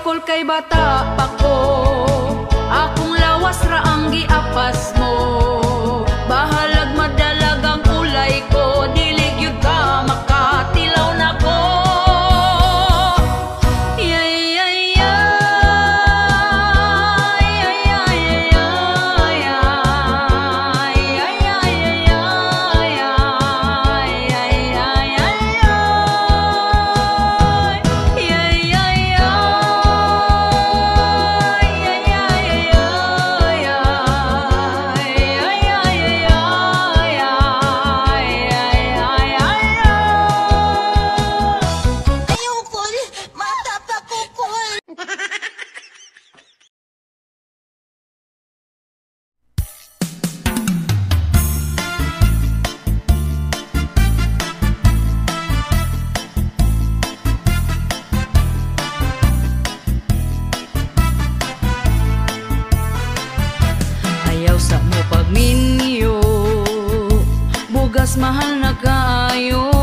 bakol kay bata pa ko. Akong lawas ra ang giapas mo. Bahalag madalagang kulay ko, dili gyud ka makatilaw na ko. Mahal na kaayo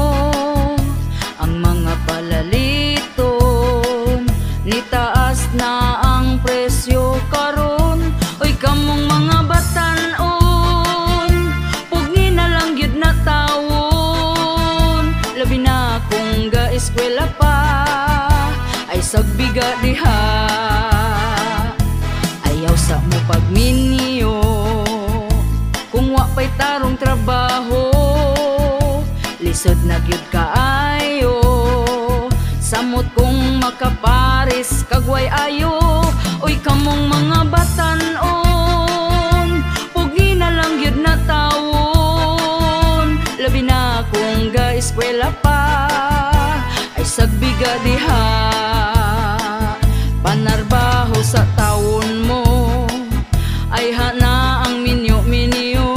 ang mga palaliton, nitaas na ang presyo karon. Oy kamong mga batan-on, pugni na lang gyud na tawon. Labi na kung ga-eskwela pa, ay sagbiga diha. Ayaw sa mo pagminyo, kung wa pa'y tarong trabaho. Lisod na gyud kaayo, samot kong makaparis kagway ayo. Oy kamong mga batan-on, pugi na lang gyud na tawon. Labi na kung ga-eskwela pa, ay sagbiga diha. Panarbaho sa tawon mo, ay hana ang minyo-minyo.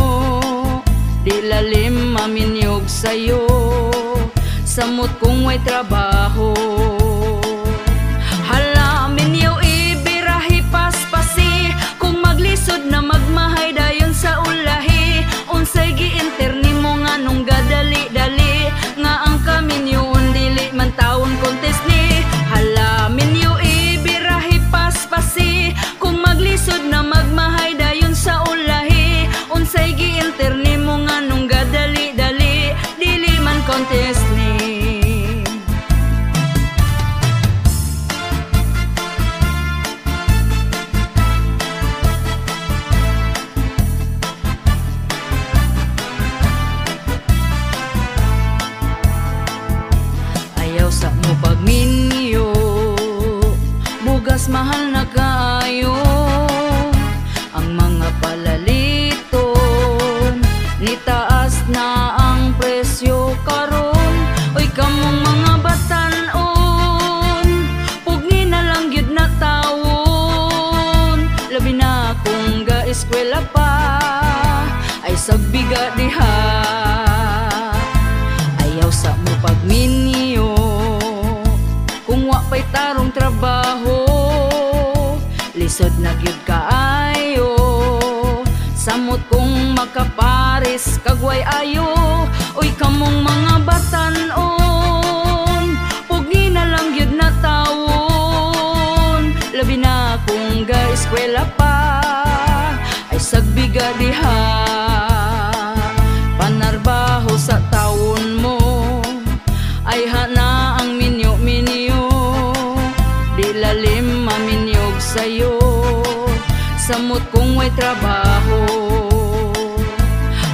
Di lalim maminyog sa'yo, samot kung may trabaho. Hala, minyo ibirahi paspasi, kung maglisod na magmahay dayon sa ulahi. Unsay gi-interni mo nga nung gadali-dali, nga ang kaminyoon dili man taon kontes ni. Hala, minyo ibirahi paspasi, kung maglisod na magmahay dayon sa ulahi. Unsay gi-interni mo nga nung gadali-dali, dili man contest ni. Ayaw sa mo pagminyo, bugas mahal na kaayo. Ang mga palaliton, nitaas na ang presyo karon. Oy kamong mga batan-on, pugni na lang gyud na tawon. Labi na kung ga-eskwela pa, ay sagbiga diha. Ayaw sa mo pagminyo, kung wa pa'y tarong trabaho. Lisod na gyud kaayo, samot kong makaparis kagway ayo. Oy kamong mga batan-on, pugi na lang gyud na tawon. Labi na kung ga-eskwela pa, ay sagbiga diha. Panarbaho sa tawon mo, ay hana ang minyo-minyo. Di lalim maminyog sa'yo, samot kung may trabaho.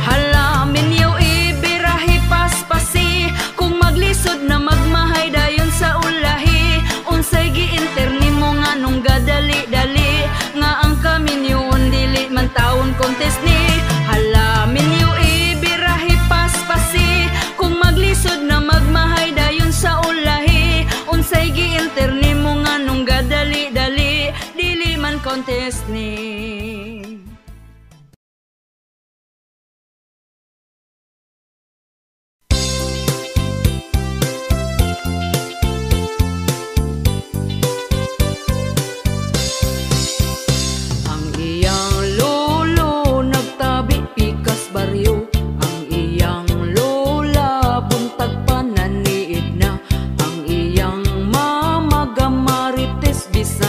Hala, minyo ibirahi paspasi, kung maglisod na magmahay dayon sa ulahi. Unsay gi-interni mo nga nung gadali-dali, nga ang kaminyoon dili man taon contest ni. Hala, minyo ibirahi paspasi, kung maglisod na magmahay dayon sa ulahi. Unsay gi-interni mo nga nung gadali-dali, dili man contest ni. Ang iyang lolo nagtabi pikas baryo, ang iyang lola buntag pananiid na, ang iyang mama gamarites bisa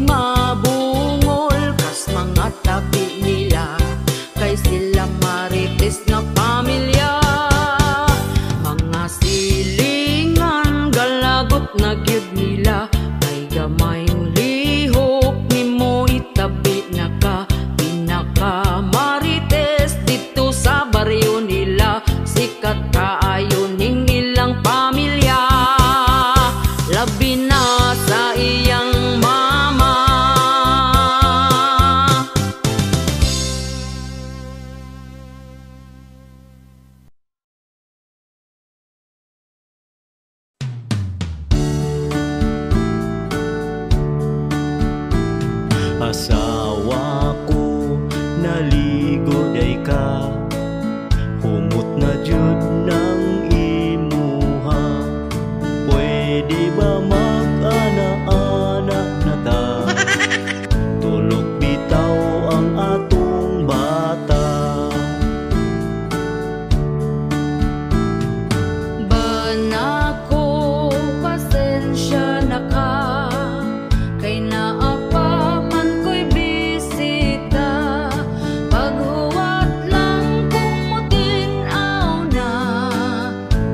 mabungol kas mga tabi nila, kay sila marites nga pamilya. Mga silingan galagot na gyud nila, kay gamayng lihok nimo itabi na ka. Pinaka marites dito sa baryo nila, sikat kaayo ning ilang pamilya. Labi na sa iyang mama. Asawa ko naligo day ka, humot na jud ng imuha. Pwede ba mag-ana-ana na ta? Tulog bitaw ang atong bata. Banako, pasensya na ka, kay naapa man ko'y bisita. Paghuwat lang kung mutinaw na,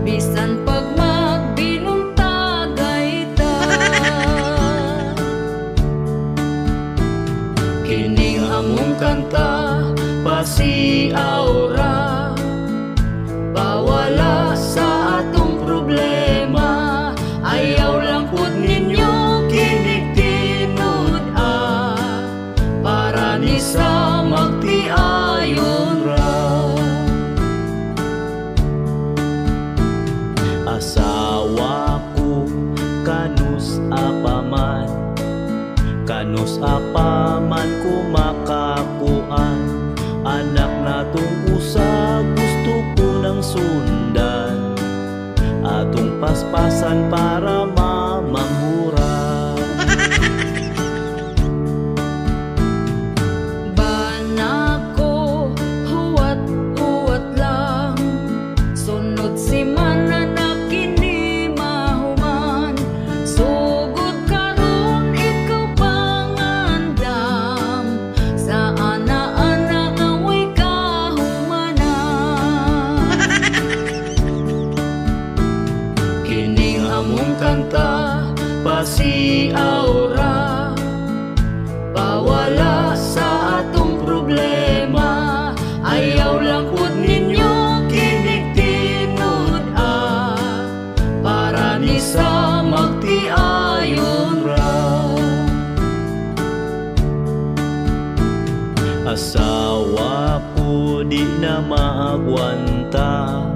bisan pag magbinuntagay ta. Kining among kanta pasiaura, bawala sa atong problema. Ayaw lang pud ninyo kinig-tinud para ni sa magtiayon ra. Asawa ko kanus apaman, kanus apaman kumakakuan. Anak natong usa gusto ko nang sundan, atong paspasan para mamangura. Banako, huwat-huwat lang, sunod si mana na kini mahuman. Sugod karon ikaw pangandam, sa ana-ana nga way kahumanan. Kining among kanta pasiaura, bawala sa atong problema. Ayaw lang pud ninyo kinig-tinud para ni sa magtiayon ra. Asawa ko di na maagwanta,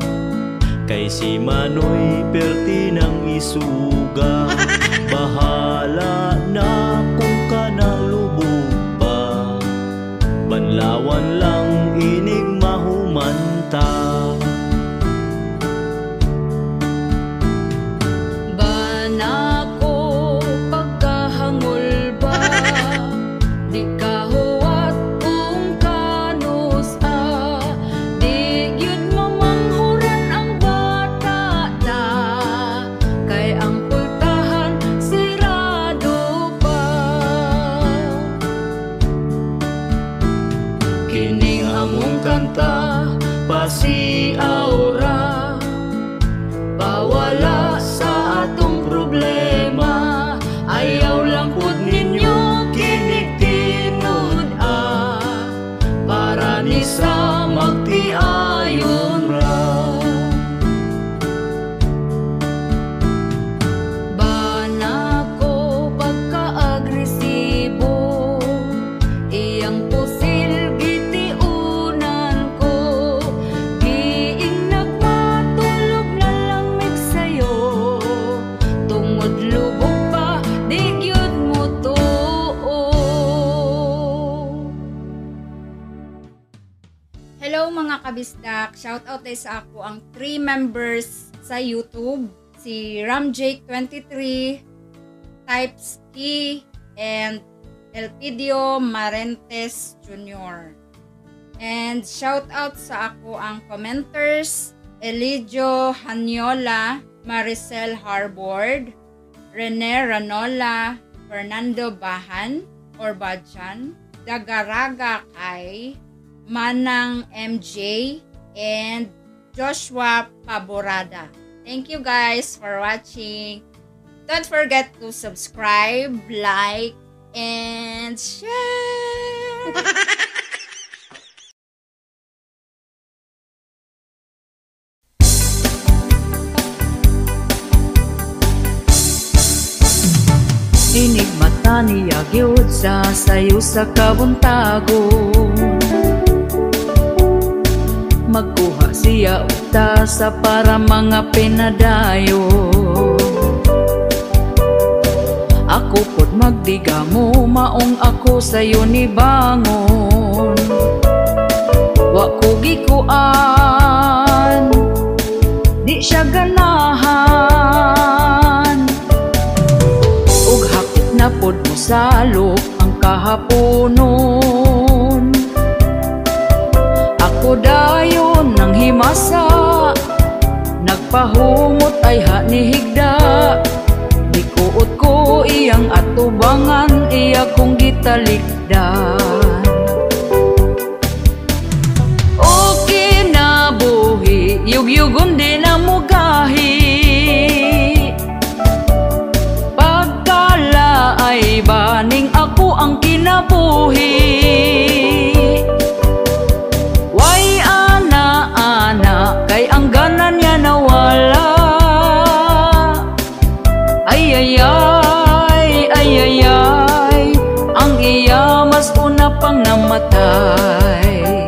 kay si Manoy perti ng isuga. Bahala na kung kanalubog pa, banlawan lang inig mahumanta. Banako, pagkahangol ba, di ka huwat kung kanus di gyud mamanghuran ang bata ta, kay ang pultahan sirado pa. Kining among kanta pasiaura, bawala sa atong problema. Ayaw lang pud ninyo kinig-tinud para ni sa magtiayon ra. Banako, pagka-agresibo, iyang pusil gitiunan ko. Giing nagmatulog na lamig sa'yo, tungod lubog pa, di gyud mo tuo. Hello mga kabisdak! Shoutout tayo sa ako ang 3 members sa YouTube. Si RamJake23, Typeski, and Elpidio Marentes Jr. And shoutout sa ako ang commenters, Elijo Hanyola, Maricel Harbord, Rene Ranola, Fernando Bahan or Badjan, Dagaraga kay Manang MJ, and Joshua Paborada. Thank you guys for watching. Don't forget to subscribe, like, and share. Inig mata niya gyud sa sayo sa kabuntagon. Magkuha siya uta sa para mga pinadayo. Ako pod magdigamo, maong ako sayo ni bangon. Wa ko gikuan, di siya ganahan. Ug hakot na pod mo salok ang kahaponon. Ako dayon nang himasa, nagpahumot ay hanihigda. Dikuot ko iyang atubangan, iya kong gitalikdan. O kinabuhi, yugyugon din ang mugahi. Pagkala ay baning ako ang kinabuhi. Way ana-ana, kay ang ganan niya nawala. Ay, ang iya mas una pang namatay.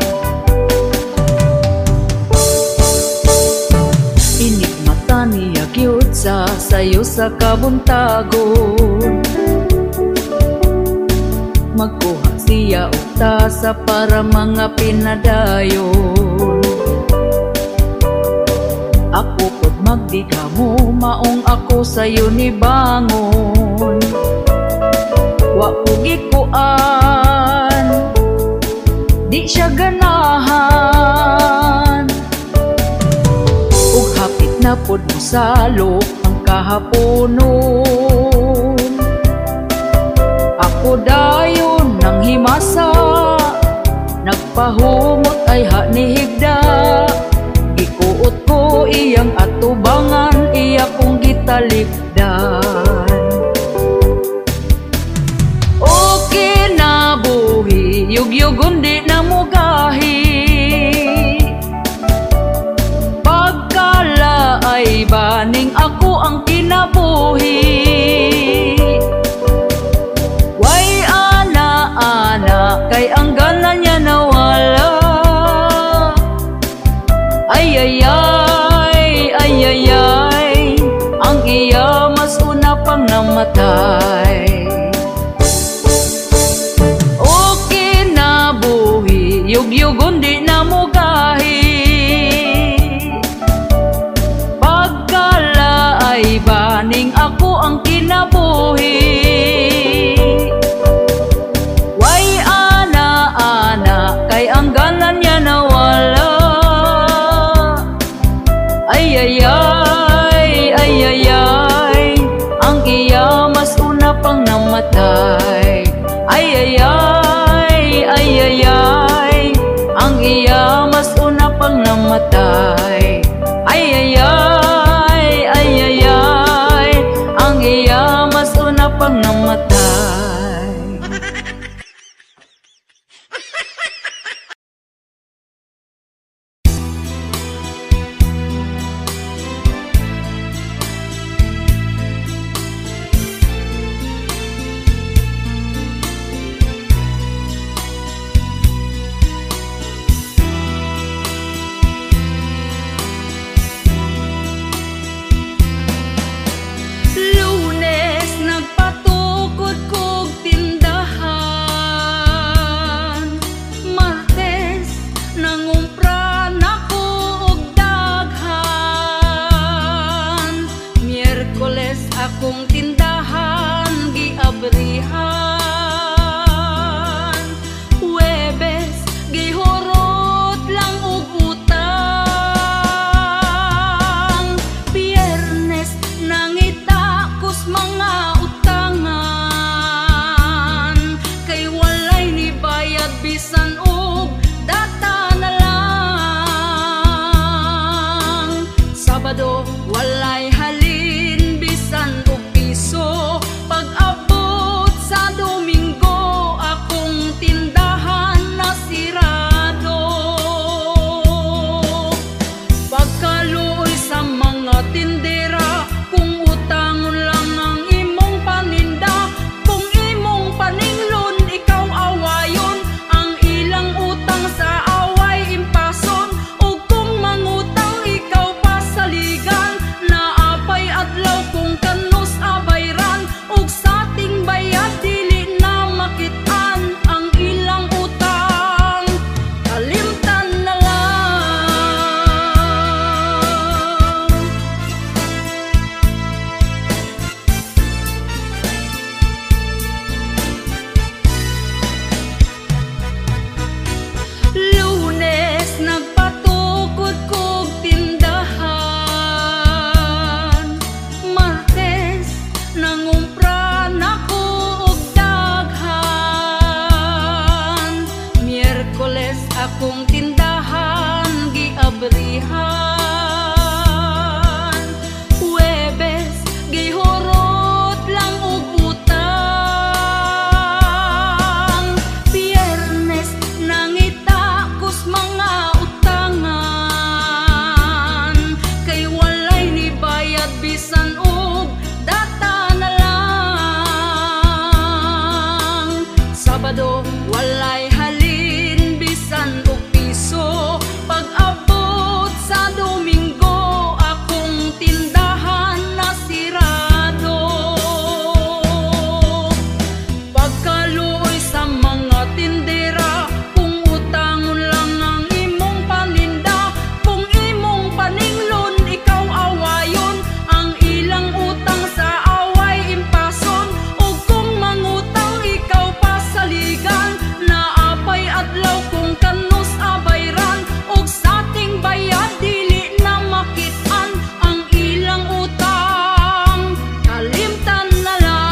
Inig mata niya gyud sa sayo sa kabuntagon. Magkuha siya uta sa para mga pinadayon. Ako pod magdigamo, maong ako sayo ni bangon. Wa ko gikuan, di siya ganahan. Ug hapit na pod mo salok ang kahaponon. Ako dayon nang himasa, nagpahumot ay hanihigda. Gikuot ko iyang atubangan, iya kong gitalikdan. O kinabuhi, yugyugon di na mugahi. Pagkala ay baning ako ang kinabuhi. Way ana-ana, kay ang ganan niya nawala. Ay, ang iya mas una pang namatay. O kinabuhi, yugyugon di na mugahi. Pagkala ay baning ako ang kinabuhi. Way ana-ana, kay ang ganan niya nawala. Ay, ang iya mas una pang namatay. Ay, ang iya mas una pang namatay. Ay, ang iya mas una pang namatay. Walay halin bisan og piso, pag-abot sa Domingo akong tindahan nasirado. Pagkaluoy sa mga tindera, kung utangon lang ang imong paninda, kung imong paninglon ikaw awayon, ang ilang utang sa away impason, ug kung mangutang ikaw pasaligan, naapay adlaw kung kanus abayran, ug sa ating bayad dili na makit-an, ang ilang utang kalimtan na lang.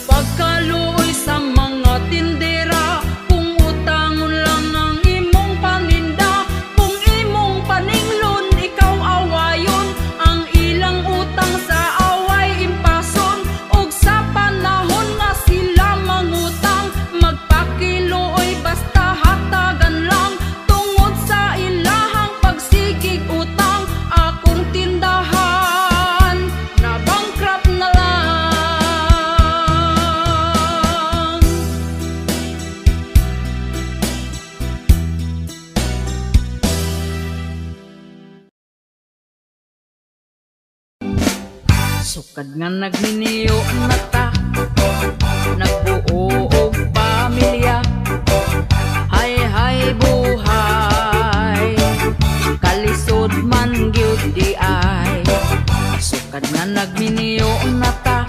Pagkaluoy sa mga tindera, kung utangon lang ang imong paninda, kung imong paninglon ikaw awayon, ang ilang utang sa away impason, ug sa panahon nga sila mangutang, magpakiluoy basta hatagan lang, tungod sa ilahang pagsigig utang, akong tindahan na bankrupt na lang. Sukad nga nagminiyo na ta, nagbuo og pamilya, hay buhay, kalisod man gyud di ay. Sukad nga nagminiyo na ta,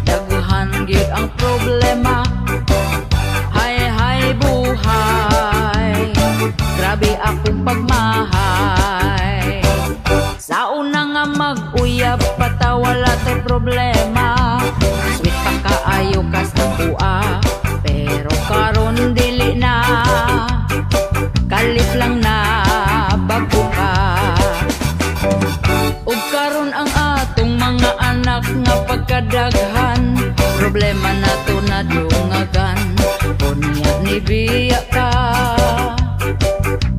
daghan gyud ang problema, hay buhay, grabe akong pagmahay. Sa una nga mag-uyab patawala tay problema, sweet pa kaayo kas kuha, pero karon dili na, kalit lang na bago ka. Ug karon ang atong mga anak nga pagkadaghan, problema nato na dungagan, unya ni biya ka,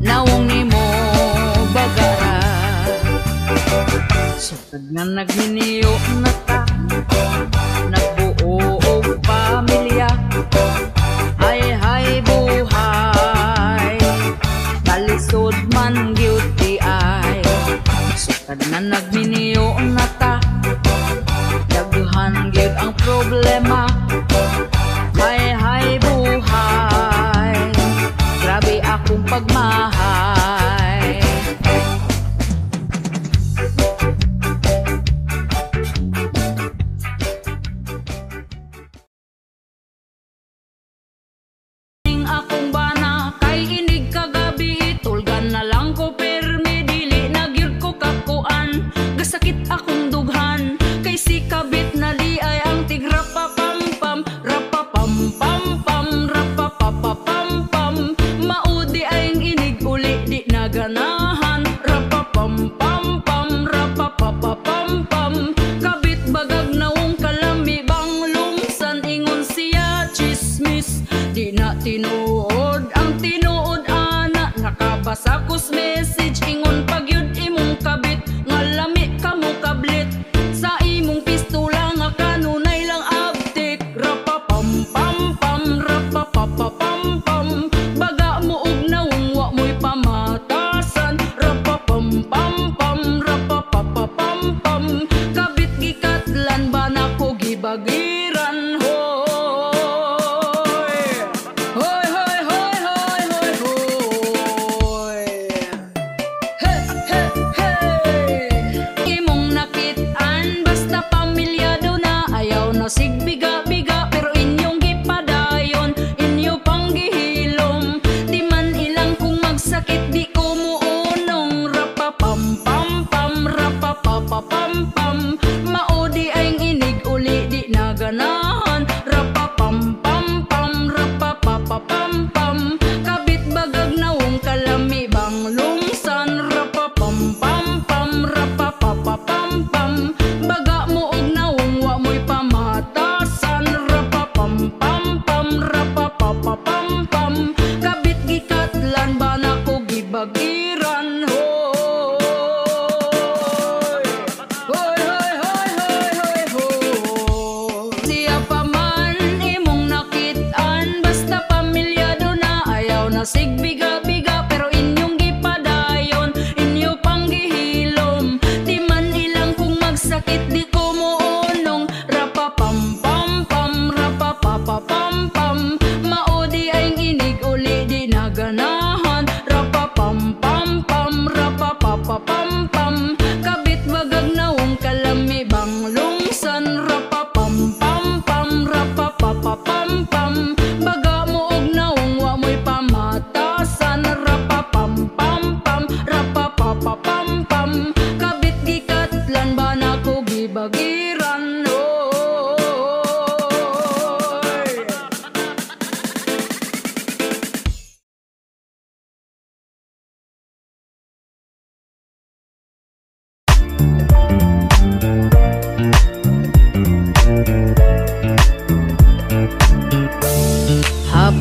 nawong nimo bagara. Sukad nga nagminiyo na ta, nagbuo og pamilya, hay buhay, kalisod man gyud di ay. Sukad nga nagminiyo na ta, daghan gyud ang problema, hay buhay, grabe akong pagmahay.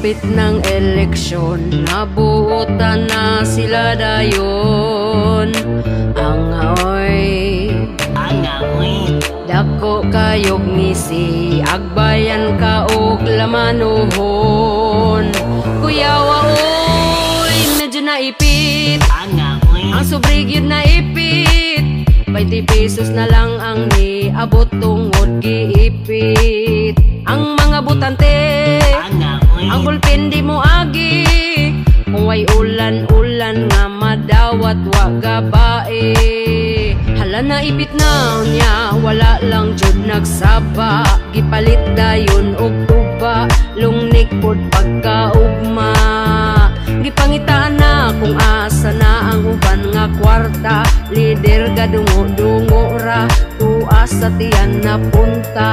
hapit ng eleksyon, nabuutan na sila dayon. Angaoy, dako kayog ngisi, agbayan ka og lamanuhon. Kuyawa oy, medyo naipit, ang sobre gyud naipit. 20 pesos na lang ang niabot tungod giipit. Ang mga butante, ang bulpen di mo agi, kung way ulan-ulan nga madawat wa gabae. Hala na ipit na unya, wala lang jud nagsaba, gipalit dayon og tuba, lungnik pod pagkaugma. Gipangitaan na kung asa na ang uban nga kwarta, lider ga dungo-dungo ra, tuas sa tiyan na punta.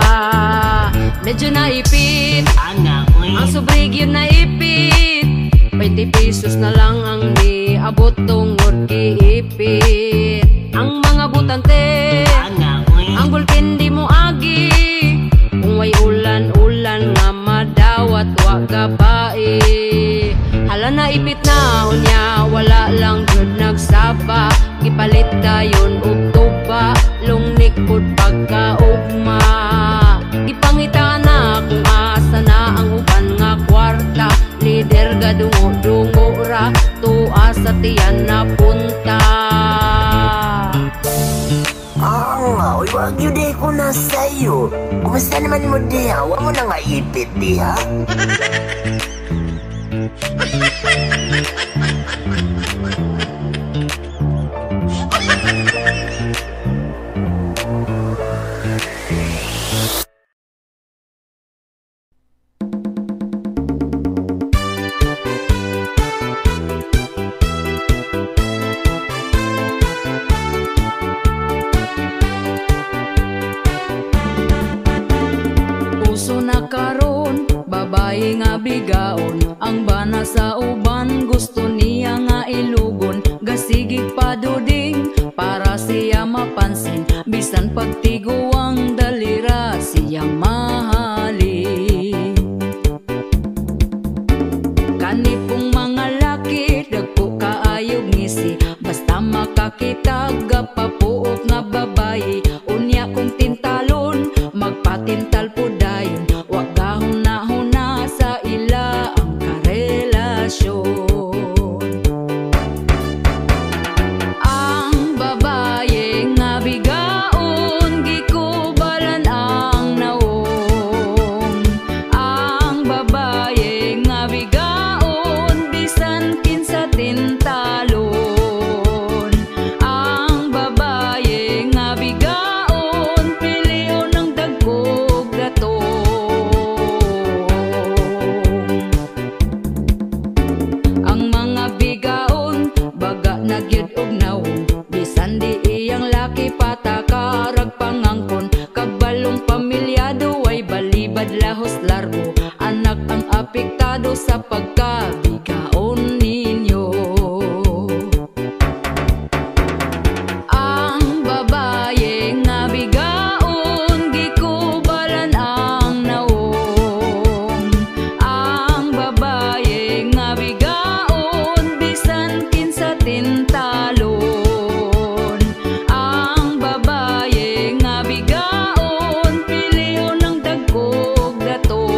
Medyo naipit, ang sobre gyud naipit, 20 pesos na lang ang niabot tungod giipit. Ang mga butante, ang bulkin di mo agi, kung way ulan-ulan nga madawat wa gabae. Hala na ipit na unya, wala lang jud nagsaba, gipalit dayon og tuba, lungnik pod pagkaugma. Gipangitaan na kung asa na ang uban nga kwarta, lider ga dungo-dungo ra, tuas sa tiyan na punta. Uy, wag yun di ko na sa'yo. Kumusta naman mo diha? Huwag mo na nga ipit diha. Uso na karon, babae nga bigaon, ang bana sa uban gusto niya nga ilugon. Gasigig paduding para siya mapansin, bisan pagtiguang dalira siya mahalin. Kanipong mga laki, dagko kaayog ngisi, basta makakita gapapuok nga babae. Unya kong tintalon, magpatintal po dayon, wag gahuna-huna sa ila ang karelasyon. Ang babae nga bigaon, gikubalan ang naong. Ang babae nga bigaon, bisan kinsa tintalon. Ang babae nga bigaon, pilion ng dagkog gatong. Ang mga bigaon, baga na gyud og naong, bisan di iyang laki patakarag pangangkon. Kagbalong pamilyado ay balibad lahos largo, anak ang apektado sa pagkabigaon ninyo. Ang babae nga bigaon, gikubalan ang naong. Ang babae nga bigaon, bisan kinsa tintalon. Ang babae nga bigaon, pilion ng dagkog gatong.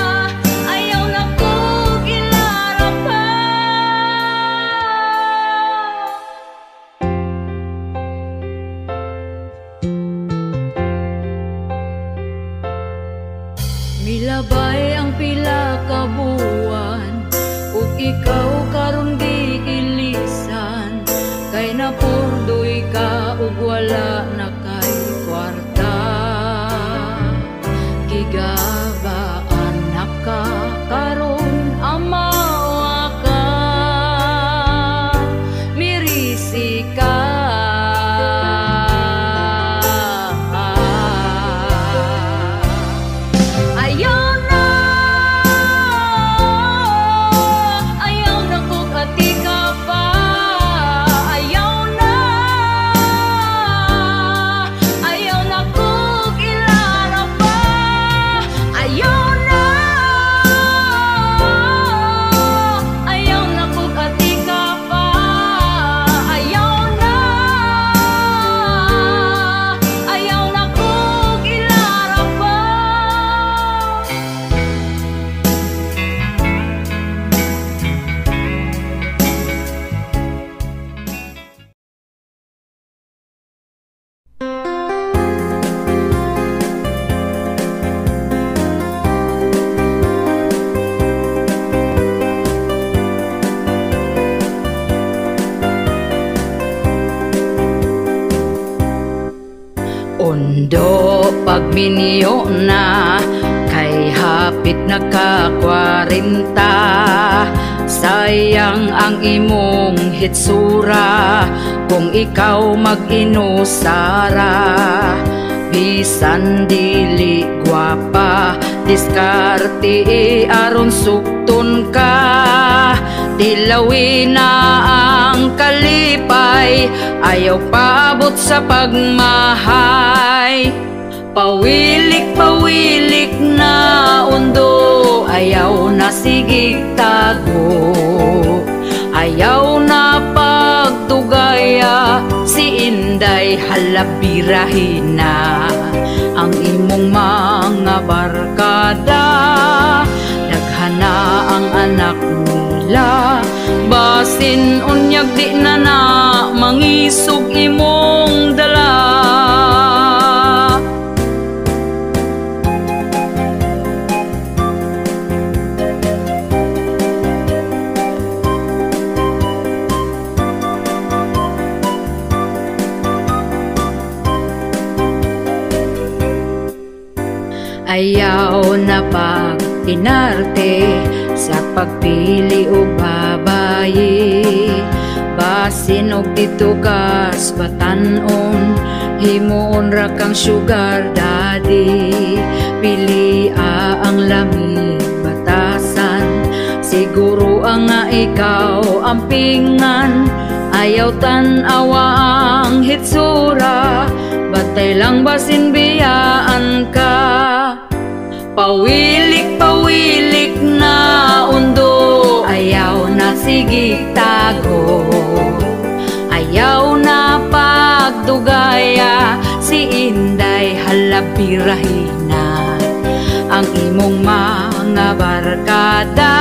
ayaw na kong ilarap pa. Milabay ang pila ka buwan, ug ikaw karon di ilisan, kay napurdoy ka ug wala na kay kwarta. Gigabaan na ka karon amawa ka, mirisi ka. Ayaw na kog ati ka pa. Ayaw na magminyo na, kay hapit na ka 40. Sayang ang imong hitsura kung ikaw mag-inusara. Bisan dili gwapa, diskarte aron sukton ka. Dilawin na ang kalipay, ayaw paabot sa pagmahay. Pawilik-pawilik na undo, ayaw na sigig tago. Ayaw na pagtugaya, si Inday halabirahin na. Ang imong mga barkada, daghana ang anak nila. Basin unyag di na na, mangisog imong dala. Ayaw na pag-inarte sa pagpili o babayi. Basin og ditugas batanon, himuon ra kang sugar daddy. Pili ang lamig batasan, siguro ang nga ikaw ampingan. Ayaw tan-awa ang hitsura, batay lang basin biyaan ka. Pawilik-pawilik na undo, ayaw na sigig tago. Ayaw na pagdugaya, si Inday halabirahin na. Ang imong mga barkada,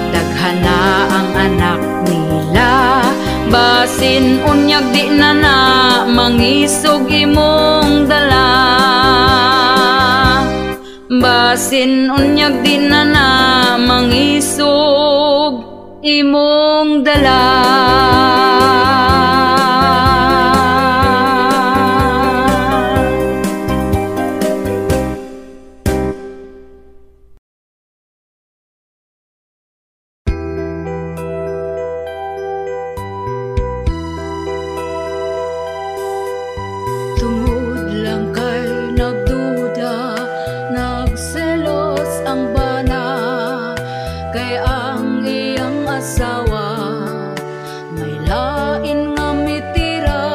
daghana ang anak nila. Basin unyag di na na, mangisog imong dala. Basin unyag di na na, mangisog imong dala. Tungod lang kay nagduda, nagselos ang bana, kay ang iyang asawa may lain nga mitira.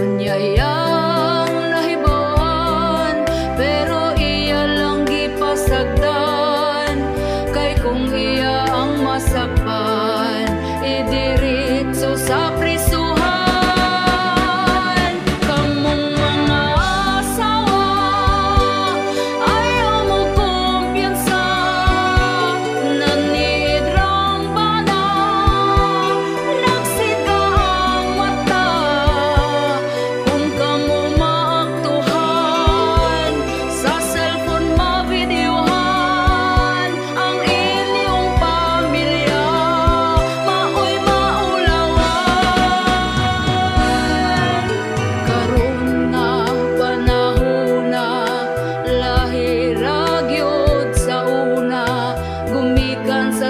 Unyayang nahibawan, pero iya lang gipasagdan. Kay kung iya ang masakpan, idiritso sa prisuhan.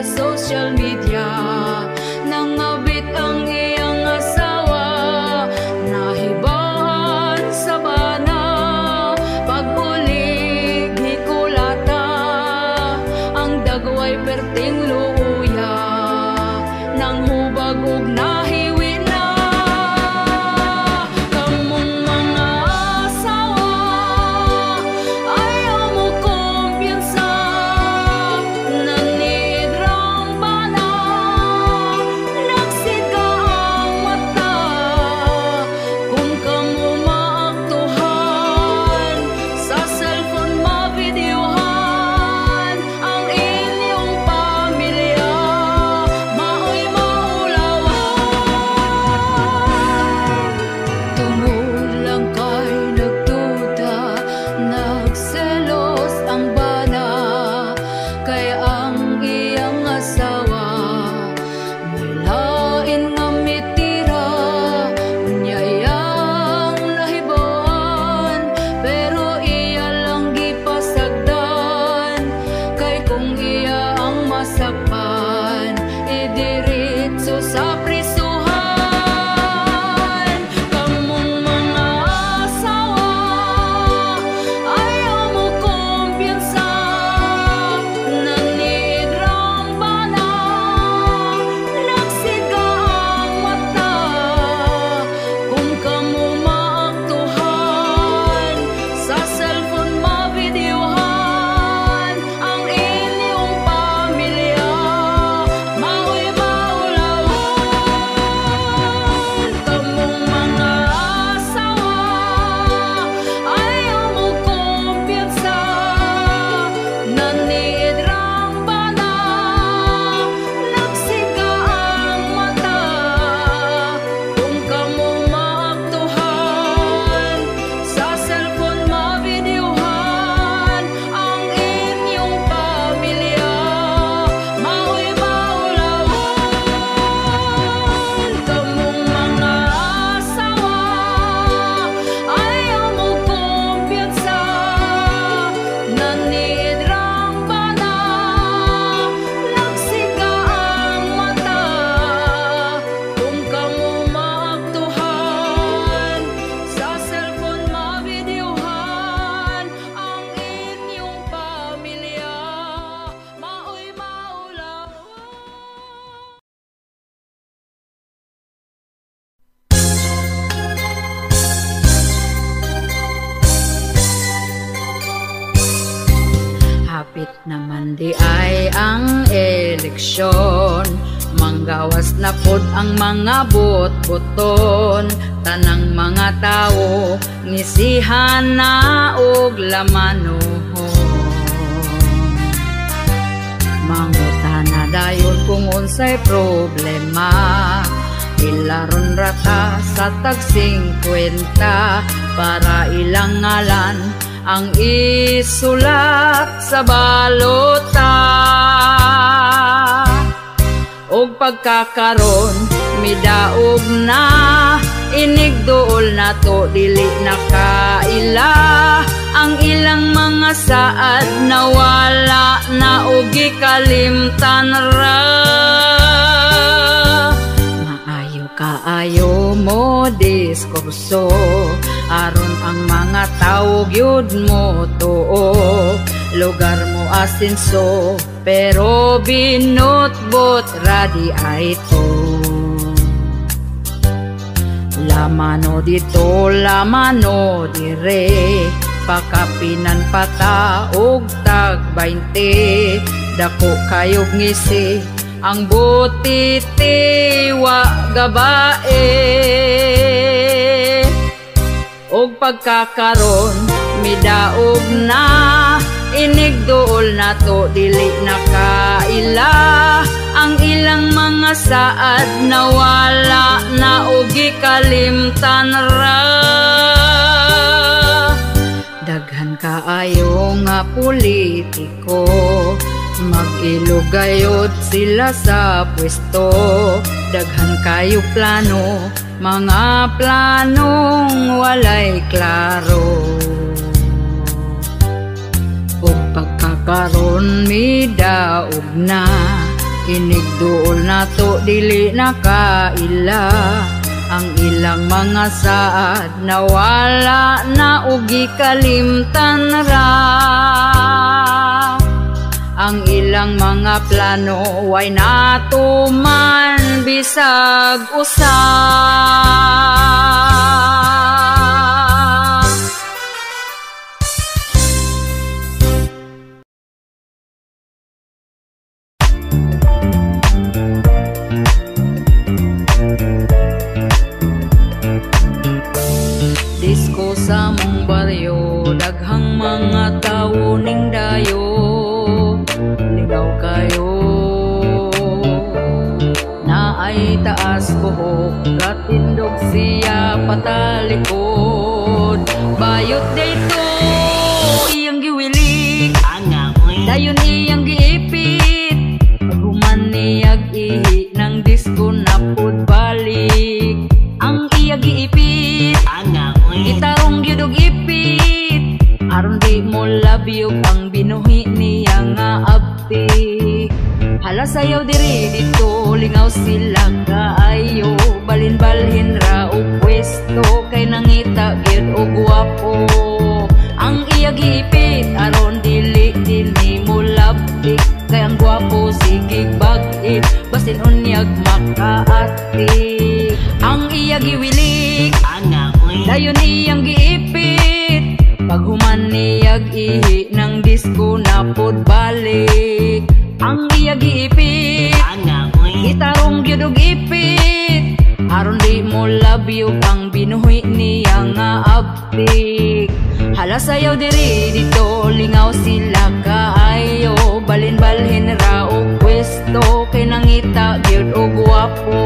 Social media, nangabit ang iyang asawa, nahibahan sa bana. Pag-ulig hikulata, ang dagway perting luya, nang hubag ug nahiwi na. Kamong mga asawa, ayaw mo kumpiyansa. Ang inyong pamilya, maoy maulawan. kung iya ang masakpan, idiritso sa prisuhan. Kamong mga asawa, ayaw mo kumpiyansa, nanidrang bana, nagsiga ang mata. Kung kamo maaktuhan, sa cellphone mavideohan ang inyong pamilya, mao'y maulawan. Kamong mga asawa, ayaw mo kumpiyansa, nanidrang bana, nagsiga ang mata. Kung kamo maaktuhan, sa cellphone mavideohan ang inyong pamilya, mao'y maulawan. Kamong mga asawa, ayaw mo kumpiyansa, nanidrang bana, nagsiga ang mata. Kung kamo maaktuhan, sa cellphone mavideohan ang inyong pamilya, mao'y maulawan. Hapit naman di ay ang eleksyon, manggawas na pod ang mga bot-boton. Tanang mga tao ngisihan na og lamanon, mangutana dayon kung unsay problema. Ilaron rata sa tag 50 para ilang ngalan ang isulat sa balota. Og pagkakaron midaog na, inigduol na to dili nakaila. Ang ilang mga saad nawala na og gikalimtan ra. Maayo kaayo mo diskurso, aron ang mga tao gyud mo tuo. Lugar mo asinso, pero binutbot radi ay to. Lamano dito, lamano dire, pakapinan pata og tag 20. Dako kayog ngisi, ang butiti wa gabae. Og pagkakaron midaog na, inigduol na to dili nakaila. Ang ilang mga saad nawala na og gikalimtan ra. Daghan kaayo nga politiko, mag-ilugayod sila sa pwesto. Daghan kayo plano, mga planong walay klaro. Ug pagkakaron midaog na, inigduol na to dili nakaila. Ang ilang mga saad nawala na ug gikalimtan ra. Ang ilang mga plano way natuman bisag usa. Disko sa mong baryo, daghang mga tawo ning dayo. Ligaw kayo na ay taas buhok, katindog siya patalikod. Bayot dayto iyang giwilig, dayon iyang giipit. Human niyag ihi ng disko na pud balik. Ang iya giipit, itarong gyud og ipit, aron di mo labyog ang binuhi niya nga abdi. Hala sayaw diri dito, lingaw sila kaayo. Balin-balhin ra og pwesto, kay nangita gyud og gwapo. Ang iya giipit aron dili dinhi mo labtik, kay ang gwapo sigig bag-in, basin unyag makaatik. Ang iya giwilik dayon iyang giipit, paghuman niyag ihi ng disco na pod balik. Ang iya giipit gitarong gyud og ipit, aron di mo labyog ang binuhi niya nga abtik. Hala sayaw diri dito, lingaw sila kaayo. Balin-balhin ra og pwesto, kay nangita gyud og gwapo.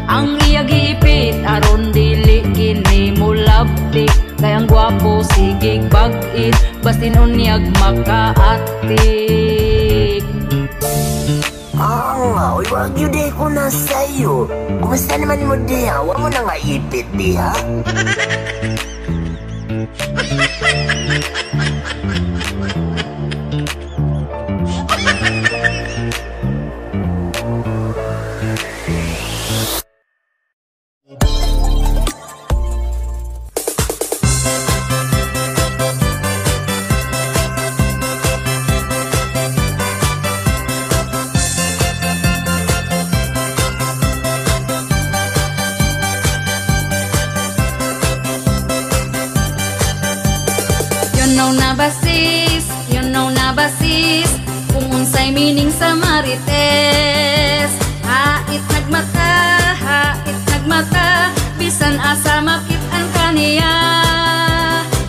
Ang iya giipit aron dili kini mo labtik, kay ang gwapo sigig bag-in, basin unyag makaatik. Nga, uy, wag yun day ko na sa'yo. Kumusta naman mo diha? Huwag mo na nga ipit diha. You know na basis, kung unsay meaning sa marites. Hait nagmata, bisan asa makit-an kaniya.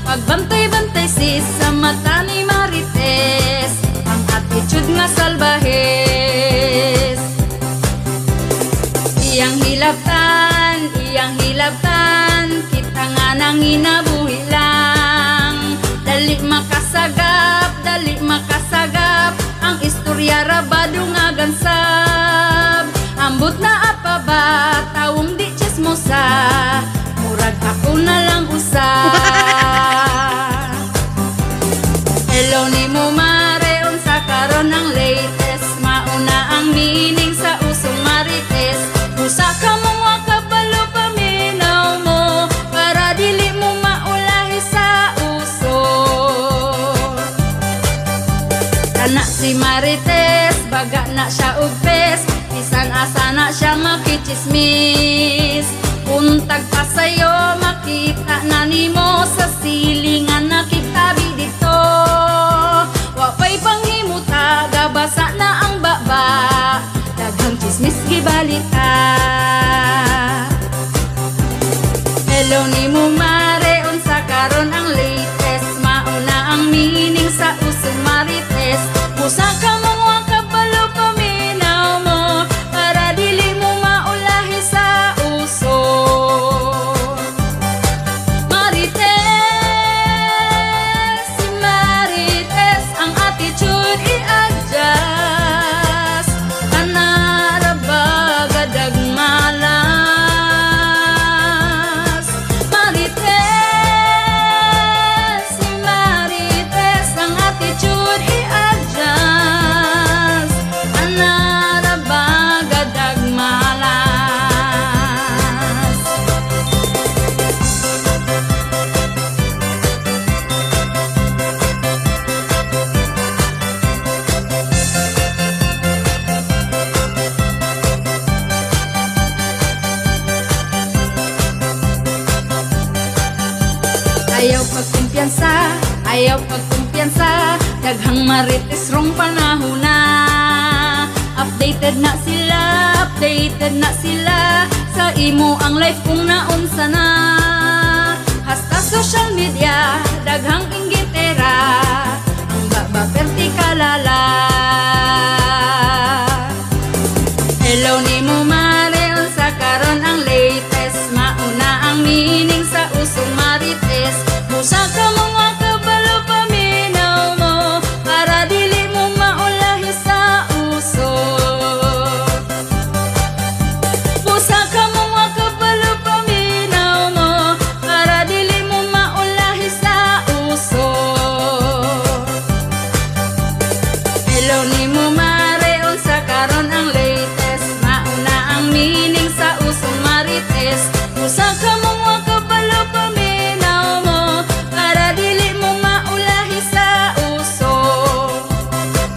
Pagbantay-bantay sis sa mata ni marites, ang attitude nga salbahes. Iyang hilabtan, kita nga nang inabuhi lang. Dali makasagap, ang istorya rabado nga gansab. Ambot na apa ba, tawong di chismosa, murag ako na lang usa. Hello ni mo mare, unsa karon ang latest, mauna ang meaning sa usong marites. Usa ka mong wakabalo paminaw mo, para dili mo maulahi sa uso. Kana si marites, baga na siya og pes, bisan asa na siya makichismis. Untag pa sa'yo, makita na nimo sa silingan na kitabi dito. Wapay panghimuta, gabasa na ang baba, daghang chismis gibalita. Hello ni mo mare, unsa karon ang latest, mauna ang meaning sa usong marites. Usa ka mong wakabalo paminaw mo, para dili mo maulahi sa uso. Marites, si marites, ang attitude i-adjust. Kanara bagadag malas. Marites, si marites, ang attitude i-adjust. Kanara bagadag malas. Ayaw pagkumpiyansa, daghang marites rong panahon na. Updated na sila, sa imo ang life kung naunsa na. Hasta social media, daghang inggitera, ang baba perti kalala. Hello ni mo mare, unsa karon ang latest, mauna ang meaning sa usong marites. Musa ka mong wakabalo paminaw mo, para dili mo maulahi sa uso. Musa ka mong wakabalo paminaw mo, para dili mo maulahi sa uso. imo mare unsa karon ang latest, mauna ang meaning sa usong marites. Usa ka mong wakabalo paminaw mo, para dili mo maulahi sa uso.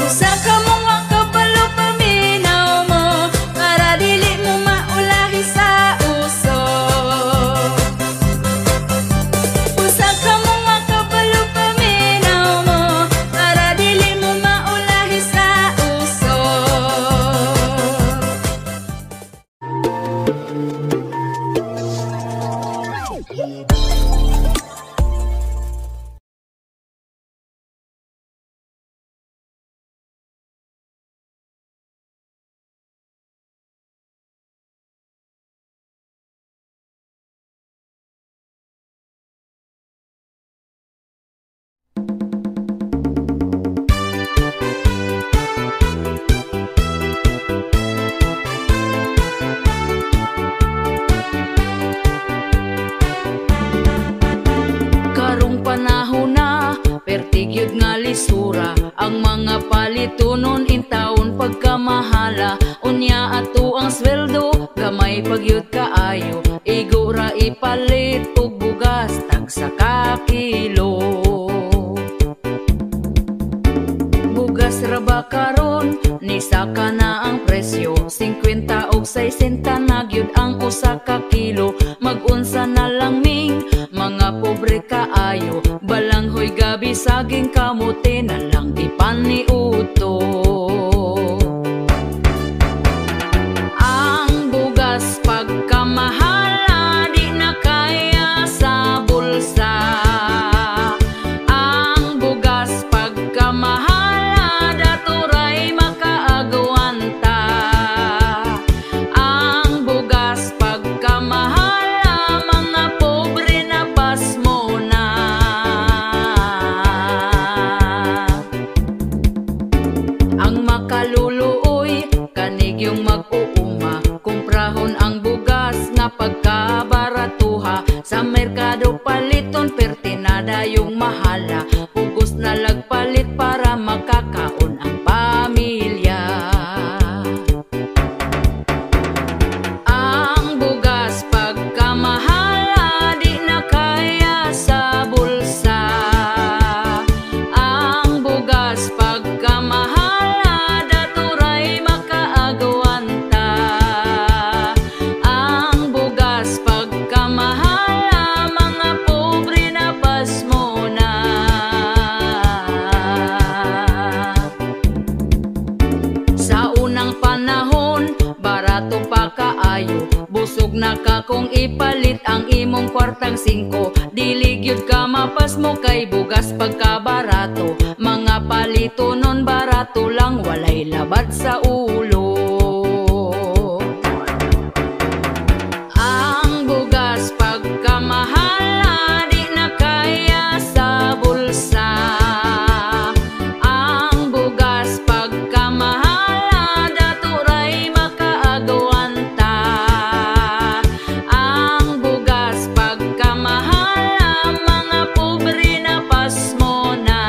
Usa ka mong wakabalo paminaw mo, para dili mo maulahi sa uso. Usa ka mong wakabalo paminaw mo, para dili mo maulahi sa uso. Karong panahon na, pertigyod nga lisura, ang mga palitunon intawon pagkamahala. Unya ato ang sweldo, gamay pagyud kaayo, igura ipalit og bugas tagsa ka kilo. Bugas ra ba karon, ni saka na ang presyo, 50 og 60 na gyud ang usa ka kilo. Mag-unsa na lang ming mga pobre kaayo, balanghoy gabi saging kamote na lang ipaniuto. Ang bugas pagkamahala, di na kaya sa bulsa. Ang bugas pagkamahala, daturay makaagawanta. Ang bugas pagkamahala, mga pobre na pasmo na. Ang makaluluoy, kanig yung mag-uuma, kumprahon ang bugas nga pagkabaratuha. Sa merkado paliton, pertinada yung mahala, pugos na lagpalit para makakaon ang pamilya. Ang bugas pagkamahala, di na kaya sa bulsa. Ang bugas pagkamahala, daturay makaagawanta. Ang bugas pagkamahala, mga pobre na pasmo na. Sa unang panahon, barato pa kaayo, busog na ka kung ipalit ang imong kwartang 5. Diligyod ka mapasmo kay bugas pagkabarato, mga palito nun barato lang, walay labad sa ulo. Ang bugas pagkamahala, di na kaya sa bulsa. Ang bugas pagkamahala, daturay makaagawanta. Ang bugas pagkamahala, mga pobre na pasmo na.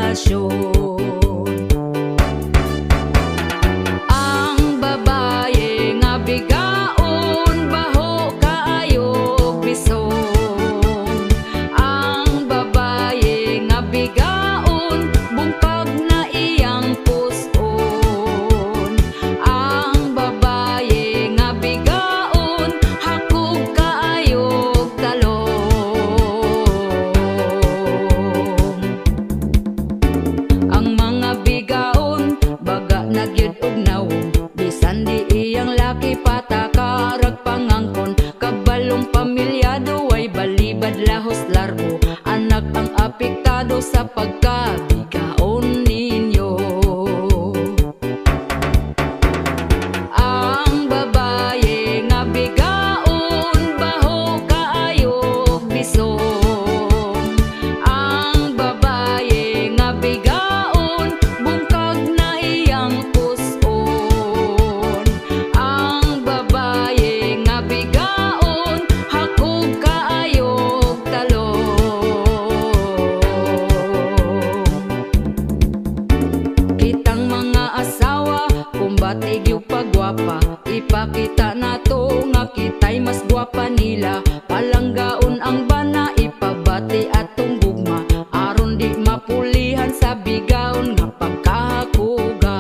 relasyon. Ang babaye nga bigaon, baho kaayo bisong. Ang babaye nga bigaon, bungkag na iyang puson. Ang babaye nga bigaon, hakog kaayog talong. Ang mga bigaon, baga nagyud og nawong, bisan di iyang laki patakarag pangangkon. Kabalong pamilyado ay balibad lahos larbo, anak ang apektado sa pagkabigaon ninyo. Ang babaye nga bigaon, baho kaayog bisong. Ang babaye nga bigaon, bungkag na iyang puson. Ang babaye nga bigaon, hakog kaayog talong. Kitang mga asawa, kumbatig yung pagwapa, ipakita nato nga kita'y mas gwapa nila. Palanggaon ang bana, ipabati atong gugma, aron di mapulihan sa bigaon nga pagkahakuga.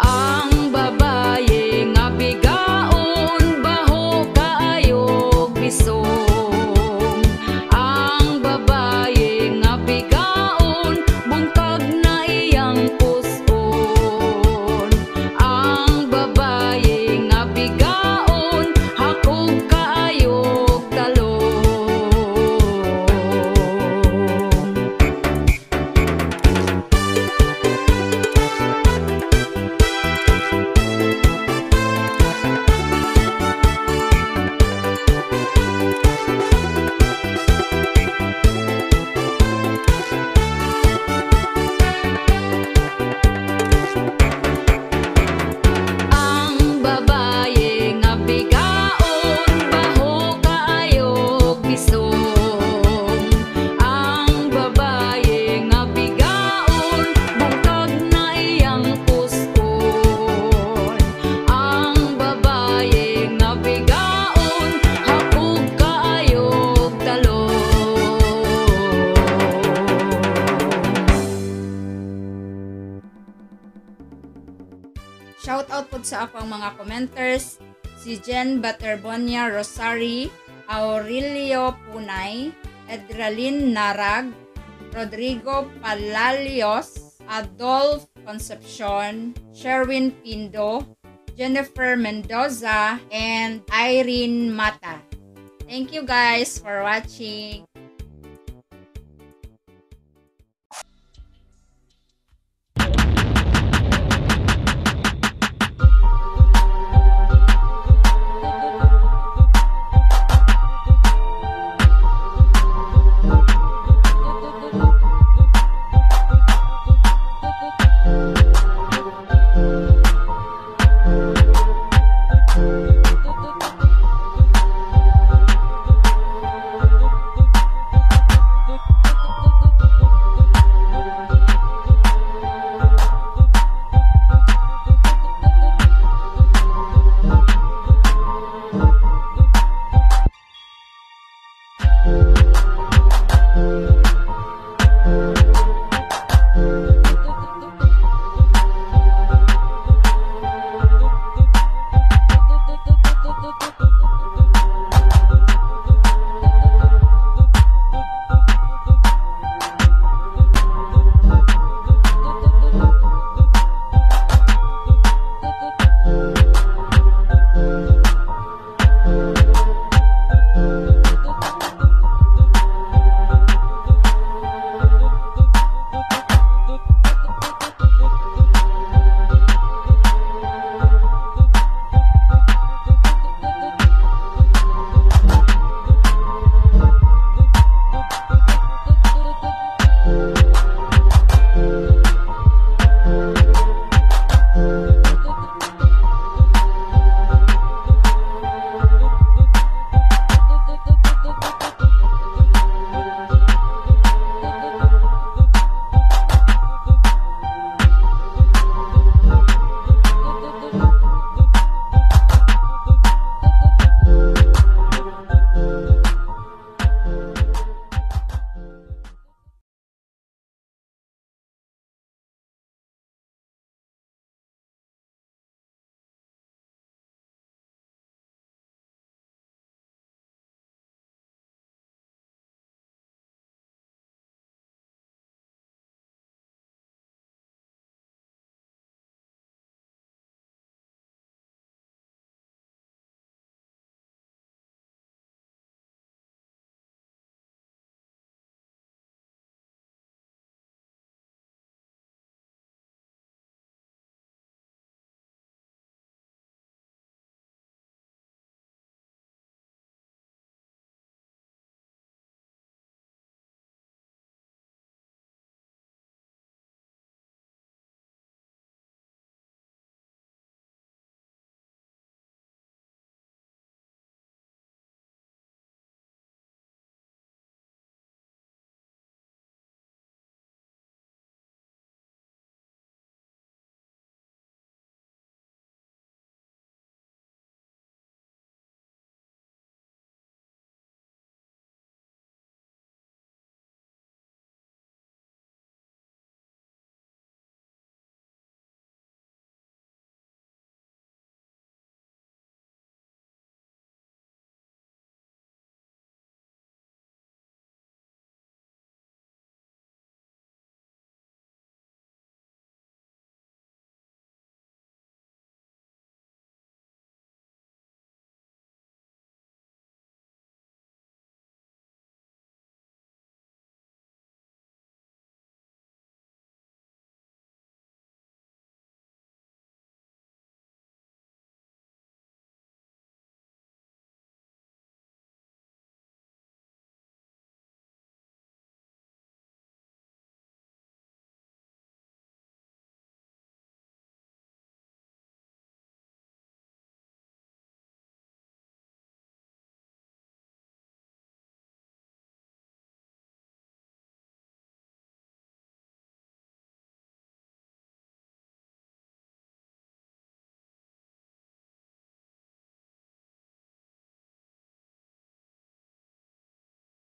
Ang babaye nga bigaon, baho kaayog bisong. Ang babaye nga bigaon, bungkag na iyang puson. Ang babaye nga bigaon, hakog kaayog talong. Ang babaye nga bigaon, baho kaayog bisong. Ang babaye nga bigaon, bungkag na iyang puson. Ang babaye nga bigaon, hakog kaayog talong. Shout out po sa ako ang mga commenters, si Jen Baterbonia Rosari, Aurelio Punay, Edralin Narag, Rodrigo Palalios, Adolf Concepcion, Sherwin Pindo, Jennifer Mendoza, and Irene Mata. Thank you guys for watching.